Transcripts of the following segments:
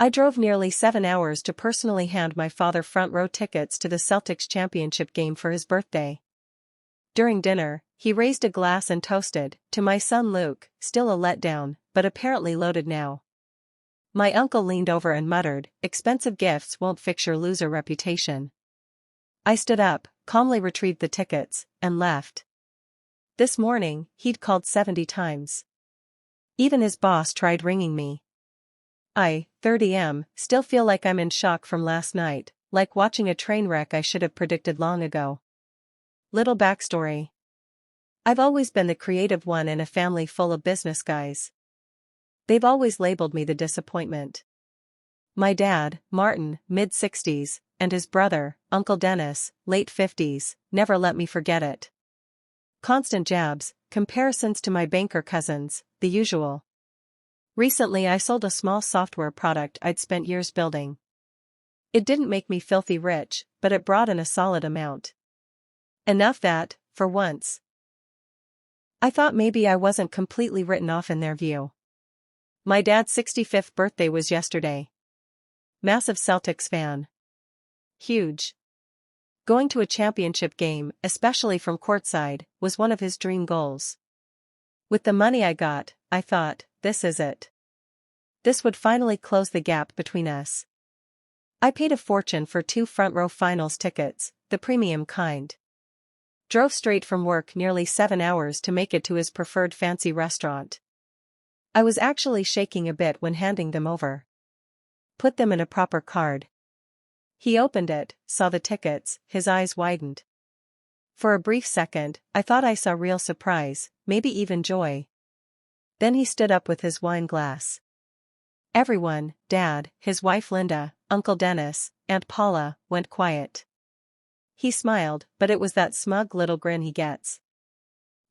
I drove nearly 7 hours to personally hand my father front-row tickets to the Celtics championship game for his birthday. During dinner, he raised a glass and toasted, "To my son Luke, still a letdown, but apparently loaded now." My uncle leaned over and muttered, "Expensive gifts won't fix your loser reputation." I stood up, calmly retrieved the tickets, and left. This morning, he'd called 70 times. Even his boss tried ringing me. I, 30M, still feel like I'm in shock from last night, like watching a train wreck I should have predicted long ago. Little backstory. I've always been the creative one in a family full of business guys. They've always labeled me the disappointment. My dad, Martin, mid-60s, and his brother, Uncle Dennis, late 50s, never let me forget it. Constant jabs, comparisons to my banker cousins, the usual. Recently I sold a small software product I'd spent years building. It didn't make me filthy rich, but it brought in a solid amount. Enough that, for once, I thought maybe I wasn't completely written off in their view. My dad's 65th birthday was yesterday. Massive Celtics fan. Huge. Going to a championship game, especially from courtside, was one of his dream goals. With the money I got, I thought, this is it. This would finally close the gap between us. I paid a fortune for 2 front-row finals tickets, the premium kind. Drove straight from work nearly 7 hours to make it to his preferred fancy restaurant. I was actually shaking a bit when handing them over. Put them in a proper card. He opened it, saw the tickets, his eyes widened. For a brief second, I thought I saw real surprise, maybe even joy. Then he stood up with his wine glass. Everyone, Dad, his wife Linda, Uncle Dennis, Aunt Paula, went quiet. He smiled, but it was that smug little grin he gets.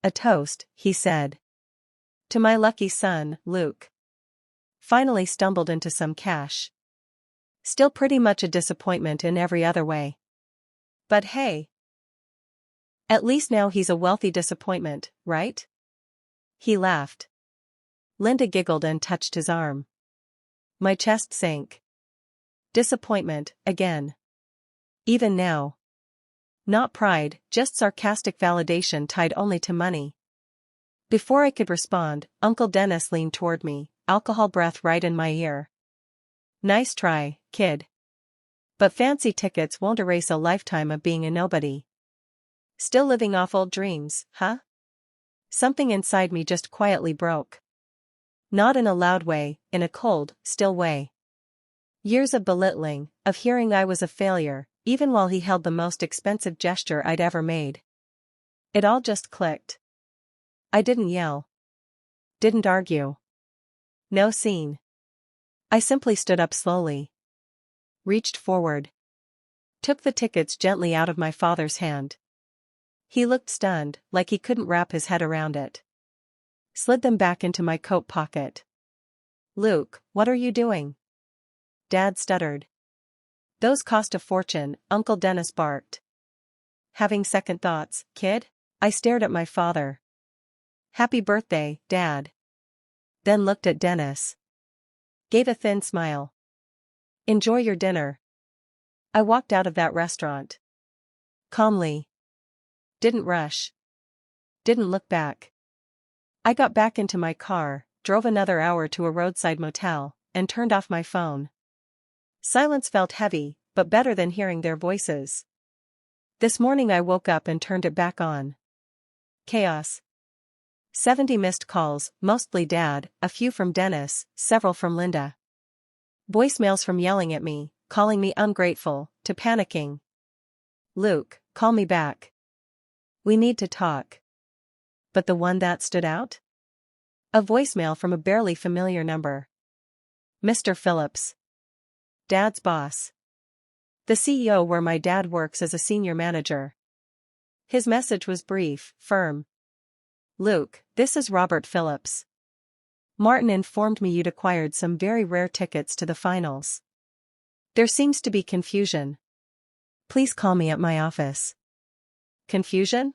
"A toast," he said. "To my lucky son, Luke. Finally stumbled into some cash. Still pretty much a disappointment in every other way. But hey. At least now he's a wealthy disappointment, right?" He laughed. Linda giggled and touched his arm. My chest sank. Disappointment, again. Even now. Not pride, just sarcastic validation tied only to money. Before I could respond, Uncle Dennis leaned toward me, alcohol breath right in my ear. "Nice try, kid. But fancy tickets won't erase a lifetime of being a nobody. Still living off old dreams, huh?" Something inside me just quietly broke. Not in a loud way, in a cold, still way. Years of belittling, of hearing I was a failure, even while he held the most expensive gesture I'd ever made. It all just clicked. I didn't yell. Didn't argue. No scene. I simply stood up slowly. Reached forward. Took the tickets gently out of my father's hand. He looked stunned, like he couldn't wrap his head around it. Slid them back into my coat pocket. "Luke, what are you doing?" Dad stuttered. "Those cost a fortune," Uncle Dennis barked. "Having second thoughts, kid?" I stared at my father. "Happy birthday, Dad." Then looked at Dennis. Gave a thin smile. "Enjoy your dinner." I walked out of that restaurant. Calmly. Didn't rush. Didn't look back. I got back into my car, drove another hour to a roadside motel, and turned off my phone. Silence felt heavy, but better than hearing their voices. This morning I woke up and turned it back on. Chaos. 70 missed calls, mostly Dad, a few from Dennis, several from Linda. Voicemails from yelling at me, calling me ungrateful, to panicking. "Luke, call me back. We need to talk." But the one that stood out? A voicemail from a barely familiar number. Mr. Phillips. Dad's boss. The CEO where my dad works as a senior manager. His message was brief, firm. "Luke, this is Robert Phillips. Martin informed me you'd acquired some very rare tickets to the finals. There seems to be confusion. Please call me at my office." Confusion?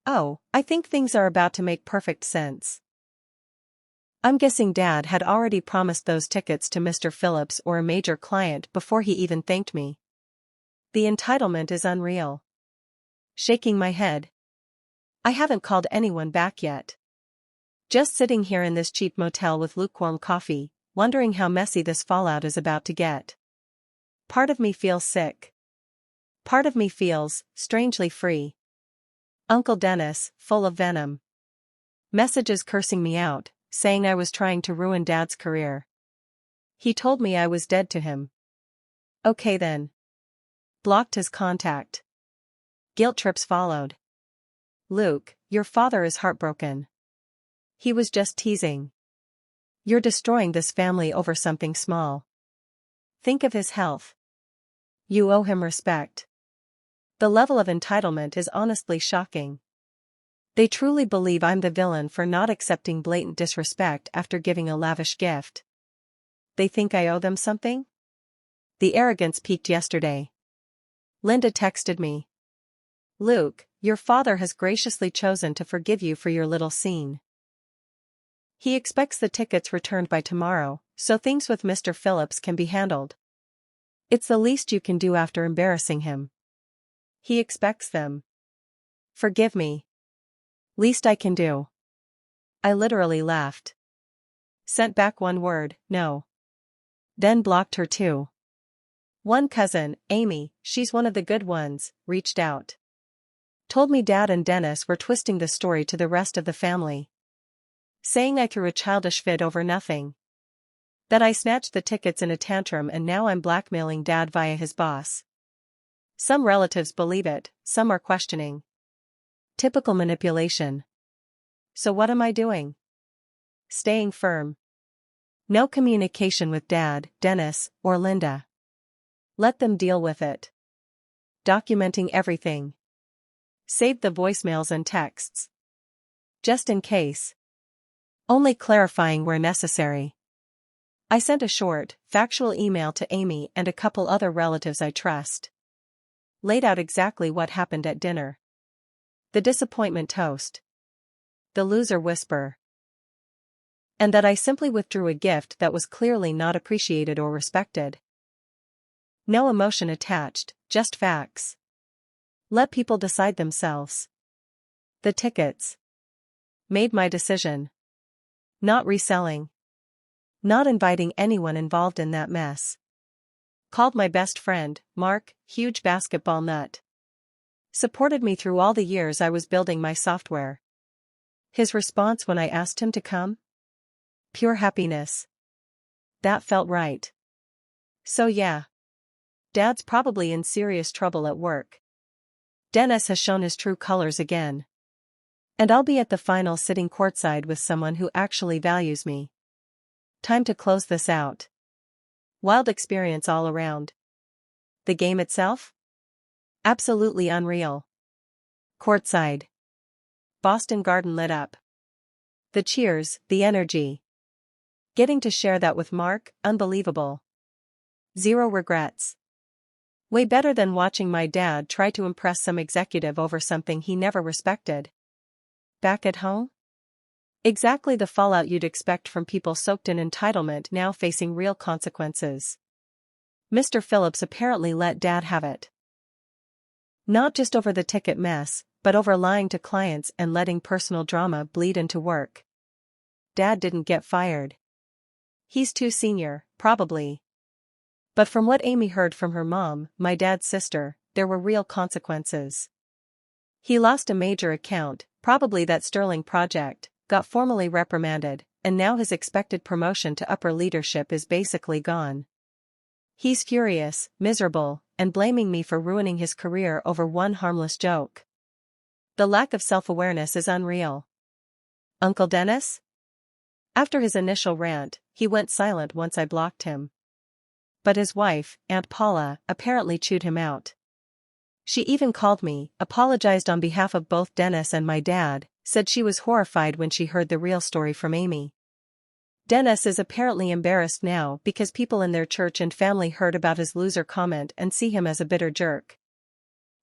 Oh, I think things are about to make perfect sense. I'm guessing Dad had already promised those tickets to Mr. Phillips or a major client before he even thanked me. The entitlement is unreal. Shaking my head. I haven't called anyone back yet. Just sitting here in this cheap motel with lukewarm coffee, wondering how messy this fallout is about to get. Part of me feels sick. Part of me feels, strangely free. Uncle Dennis, full of venom. Messages cursing me out, saying I was trying to ruin Dad's career. He told me I was dead to him. Okay then. Blocked his contact. Guilt trips followed. Luke, your father is heartbroken. He was just teasing. You're destroying this family over something small. Think of his health. You owe him respect. The level of entitlement is honestly shocking. They truly believe I'm the villain for not accepting blatant disrespect after giving a lavish gift. They think I owe them something? The arrogance peaked yesterday. Linda texted me. Luke, your father has graciously chosen to forgive you for your little scene. He expects the tickets returned by tomorrow, so things with Mr. Phillips can be handled. It's the least you can do after embarrassing him. He expects them. Forgive me. Least I can do. I literally laughed. Sent back one word, no. Then blocked her too. One cousin, Amy, she's one of the good ones, reached out. Told me Dad and Dennis were twisting the story to the rest of the family. Saying I threw a childish fit over nothing. That I snatched the tickets in a tantrum and now I'm blackmailing Dad via his boss. Some relatives believe it, some are questioning. Typical manipulation. So what am I doing? Staying firm. No communication with Dad, Dennis, or Linda. Let them deal with it. Documenting everything. Saved the voicemails and texts. Just in case. Only clarifying where necessary. I sent a short, factual email to Amy and a couple other relatives I trust. Laid out exactly what happened at dinner. The disappointment toast. The loser whisper. And that I simply withdrew a gift that was clearly not appreciated or respected. No emotion attached, just facts. Let people decide themselves. The tickets. Made my decision. Not reselling. Not inviting anyone involved in that mess. Called my best friend, Mark, huge basketball nut. Supported me through all the years I was building my software. His response when I asked him to come? Pure happiness. That felt right. So yeah. Dad's probably in serious trouble at work. Dennis has shown his true colors again. And I'll be at the final sitting courtside with someone who actually values me. Time to close this out. Wild experience all around. The game itself? Absolutely unreal. Courtside. Boston Garden lit up. The cheers, the energy. Getting to share that with Mark, unbelievable. Zero regrets. Way better than watching my dad try to impress some executive over something he never respected. Back at home? Exactly the fallout you'd expect from people soaked in entitlement now facing real consequences. Mr. Phillips apparently let Dad have it. Not just over the ticket mess, but over lying to clients and letting personal drama bleed into work. Dad didn't get fired. He's too senior, probably. But from what Amy heard from her mom, my dad's sister, there were real consequences. He lost a major account, probably that Sterling project, got formally reprimanded, and now his expected promotion to upper leadership is basically gone. He's furious, miserable, and blaming me for ruining his career over one harmless joke. The lack of self-awareness is unreal. Uncle Dennis? After his initial rant, he went silent once I blocked him. But his wife, Aunt Paula, apparently chewed him out. She even called me, apologized on behalf of both Dennis and my dad, said she was horrified when she heard the real story from Amy. Dennis is apparently embarrassed now because people in their church and family heard about his loser comment and see him as a bitter jerk.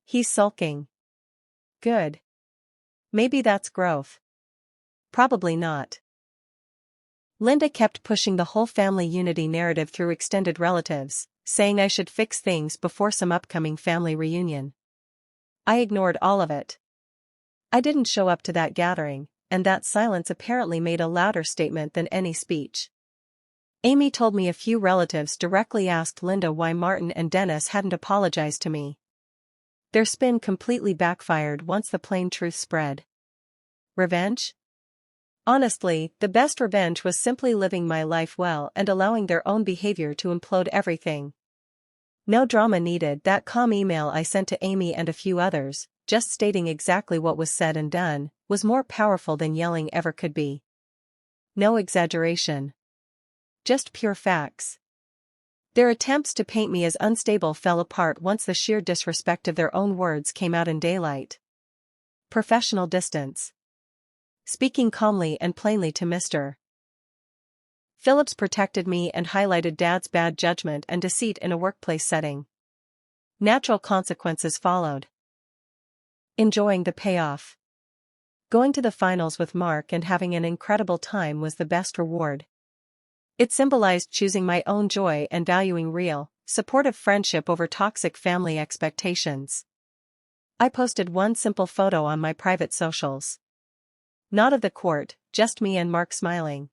He's sulking. Good. Maybe that's growth. Probably not. Linda kept pushing the whole family unity narrative through extended relatives, saying I should fix things before some upcoming family reunion. I ignored all of it. I didn't show up to that gathering, and that silence apparently made a louder statement than any speech. Amy told me a few relatives directly asked Linda why Martin and Dennis hadn't apologized to me. Their spin completely backfired once the plain truth spread. Revenge? Honestly, the best revenge was simply living my life well and allowing their own behavior to implode everything. No drama needed. That calm email I sent to Amy and a few others, just stating exactly what was said and done, was more powerful than yelling ever could be. No exaggeration. Just pure facts. Their attempts to paint me as unstable fell apart once the sheer disrespect of their own words came out in daylight. Professional distance. Speaking calmly and plainly to Mr. Phillips protected me and highlighted Dad's bad judgment and deceit in a workplace setting. Natural consequences followed. Enjoying the payoff. Going to the finals with Mark and having an incredible time was the best reward. It symbolized choosing my own joy and valuing real, supportive friendship over toxic family expectations. I posted one simple photo on my private socials. Not of the court, just me and Mark smiling.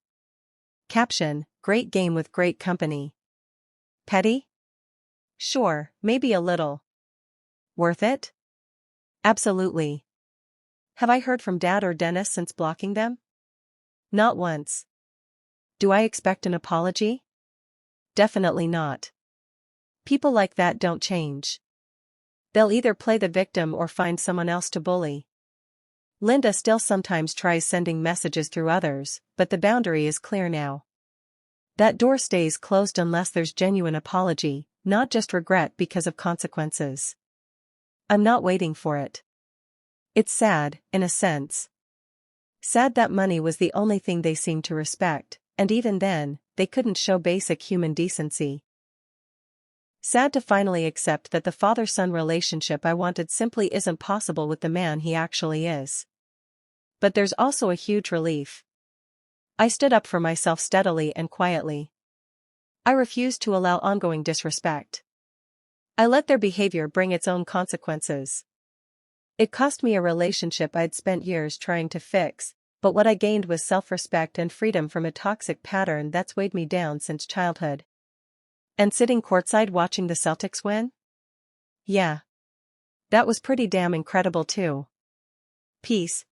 Caption: great game with great company. Petty? Sure, maybe a little. Worth it? Absolutely. Have I heard from Dad or Dennis since blocking them? Not once. Do I expect an apology? Definitely not. People like that don't change. They'll either play the victim or find someone else to bully. Linda still sometimes tries sending messages through others, but the boundary is clear now. That door stays closed unless there's genuine apology, not just regret because of consequences. I'm not waiting for it. It's sad, in a sense. Sad that money was the only thing they seemed to respect, and even then, they couldn't show basic human decency. Sad to finally accept that the father-son relationship I wanted simply isn't possible with the man he actually is. But there's also a huge relief. I stood up for myself steadily and quietly. I refused to allow ongoing disrespect. I let their behavior bring its own consequences. It cost me a relationship I'd spent years trying to fix, but what I gained was self-respect and freedom from a toxic pattern that's weighed me down since childhood. And sitting courtside watching the Celtics win? Yeah. That was pretty damn incredible too. Peace.